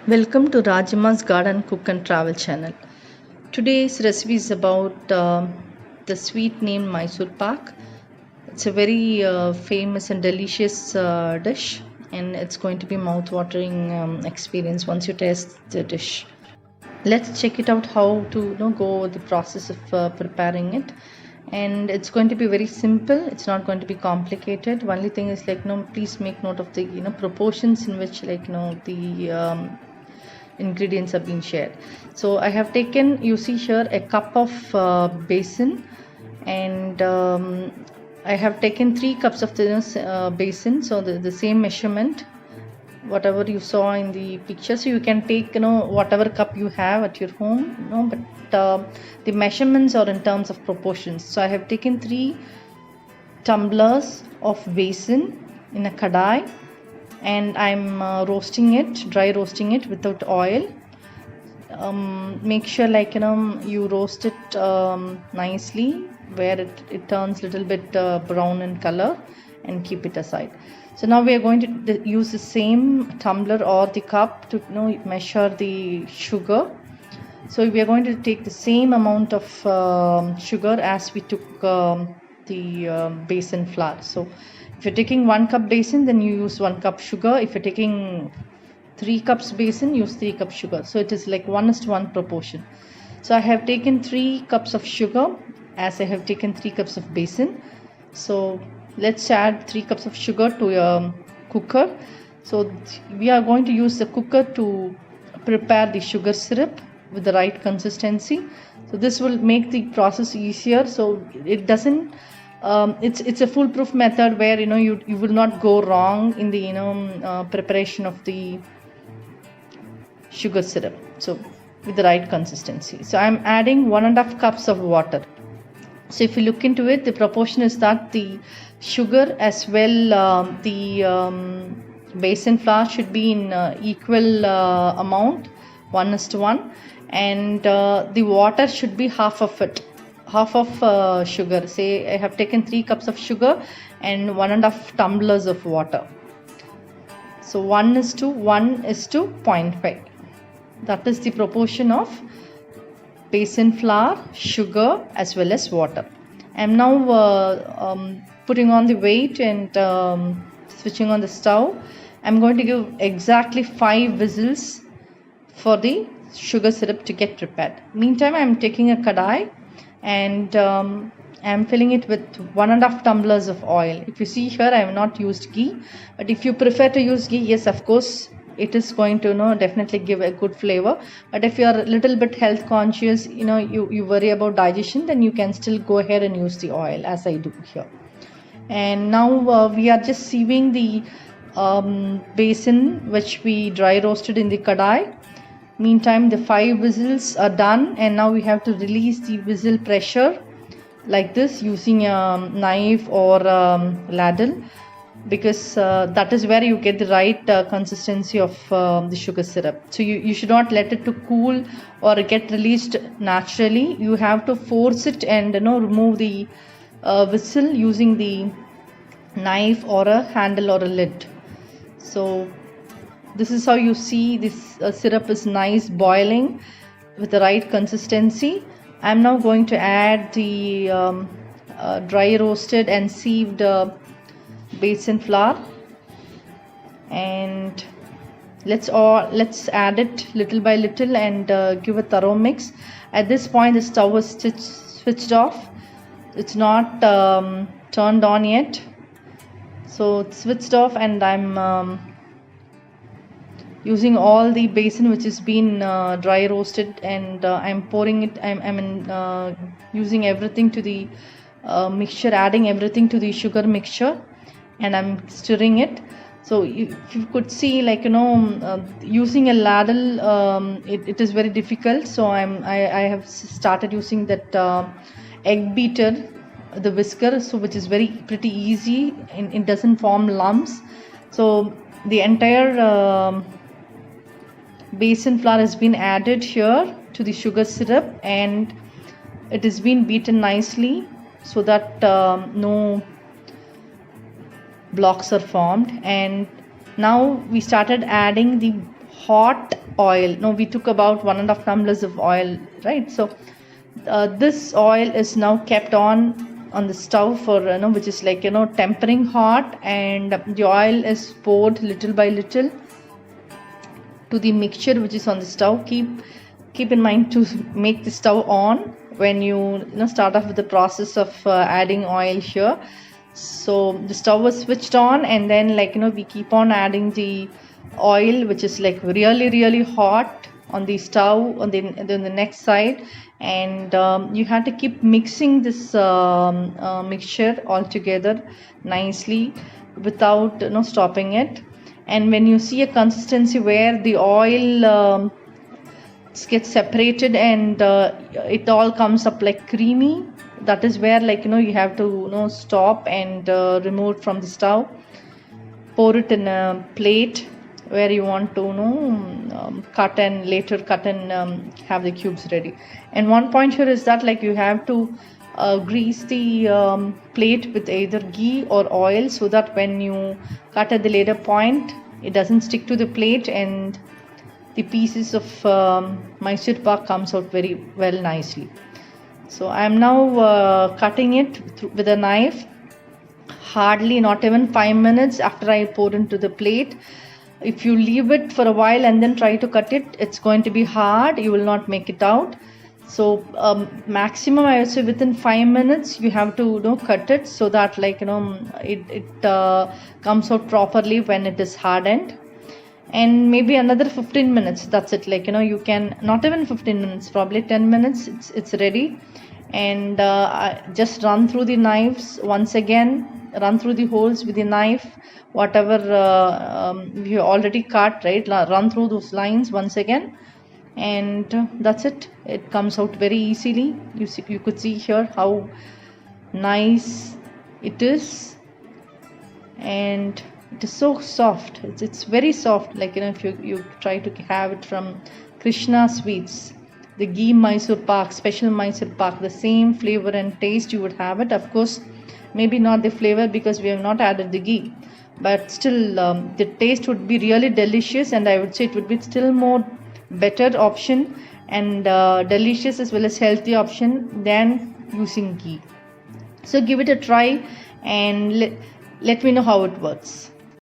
Welcome to Rajima's Garden Cook and Travel channel. Today's recipe is about the sweet named Mysore Pak. It's a very famous and delicious dish, and it's going to be mouth-watering experience once you taste the dish. Let's check it out how to go the process of preparing it. And it's going to be very simple. It's not going to be complicated. Only thing is please make note of the proportions in which the ingredients are being shared. So I have taken, you see here, a cup of basin, and I have taken 3 cups of the basin, so the same measurement whatever you saw in the picture. So you can take whatever cup you have at your home, but the measurements are in terms of proportions. So I have taken 3 tumblers of basin in a kadai, and I'm dry roasting it without oil. Make sure you roast it nicely where it turns a little bit brown in color, and keep it aside. So now we are going to use the same tumbler or the cup to measure the sugar. So we are going to take the same amount of sugar as we took the basin flour. So if you're taking 1 cup basin, then you use 1 cup sugar. If you're taking 3 cups basin, use 3 cups sugar. So it is like 1:1 proportion. So I have taken 3 cups of sugar as I have taken 3 cups of basin. So let's add 3 cups of sugar to a cooker. So we are going to use the cooker to prepare the sugar syrup with the right consistency. So this will make the process easier. So it doesn't it's a foolproof method where you will not go wrong in the preparation of the sugar syrup. So with the right consistency. So I'm adding 1.5 cups of water. So if you look into it, the proportion is that the sugar as well the basin flour should be in equal amount, 1:1, and the water should be half of sugar. Say I have taken 3 cups of sugar and 1.5 tumblers of water. So 1:1:0.5. That is the proportion of basin flour, sugar as well as water. I am now putting on the weight and switching on the stove. I am going to give exactly 5 whistles for the sugar syrup to get prepared. Meantime, I am taking a kadai and I am filling it with 1.5 tumblers of oil. If you see here, I have not used ghee, but if you prefer to use ghee, yes, of course, it is going to definitely give a good flavor. But if you are a little bit health conscious, you worry about digestion, then you can still go ahead and use the oil as I do here. And now we are just sieving the basin which we dry roasted in the kadai. Meantime, the 5 whistles are done, and now we have to release the whistle pressure like this using a knife or ladle, because that is where you get the right consistency of the sugar syrup. So you should not let it to cool or get released naturally. You have to force it and remove the whistle using the knife or a handle or a lid. So this is how you see this syrup is nice boiling with the right consistency. I am now going to add the dry roasted and sieved basin flour, and let's add it little by little and give a thorough mix. At this point, the stove is switched off. It's not turned on yet, so it's switched off, and I'm using all the basin which has been dry roasted, and I'm pouring it. I'm using everything to the mixture, adding everything to the sugar mixture, and I'm stirring it. So if you could see, using a ladle, it is very difficult. So I have started using that egg beater, the whisker, so which is pretty easy, and it doesn't form lumps. So the entire basin flour has been added here to the sugar syrup, and it has been beaten nicely so that no blocks are formed. And now we started adding the hot oil. No, we took about 1.5 tumblers of oil, right? So this oil is now kept on the stove for which is like tempering hot, and the oil is poured little by little to the mixture which is on the stove. Keep in mind to make the stove on when you start off with the process of adding oil here. So the stove was switched on, and then we keep on adding the oil, which is like really hot on the stove on the next side, and you have to keep mixing this mixture all together nicely without stopping it. And when you see a consistency where the oil gets separated and it all comes up like creamy, that is where you have to stop and remove it from the stove. Pour it in a plate where you want to cut and later cut and have the cubes ready. And one point here is that you have to grease the plate with either ghee or oil, so that when you cut at the later point it doesn't stick to the plate and the pieces of Mysore pak comes out very well nicely. So I am now cutting it with a knife. Hardly not even 5 minutes after I pour into the plate. If you leave it for a while and then try to cut it, it's going to be hard. You will not make it out. So maximum I would say within 5 minutes you have to cut it, so that it comes out properly when it is hardened. And maybe another 15 minutes, that's it. You can, not even 15 minutes, probably 10 minutes, it's ready. And just run through the knives once again, run through the holes with the knife, whatever you already cut, right? Run through those lines once again, and that's it. It comes out very easily. You could see here how nice it is, and it is so soft. It's very soft. If you try to have it from Krishna Sweets, the ghee Mysore pak, special Mysore pak, the same flavor and taste you would have it. Of course, maybe not the flavor because we have not added the ghee, but still the taste would be really delicious, and I would say it would be still more better option and delicious as well as healthy option than using ghee. So give it a try and let me know how it works.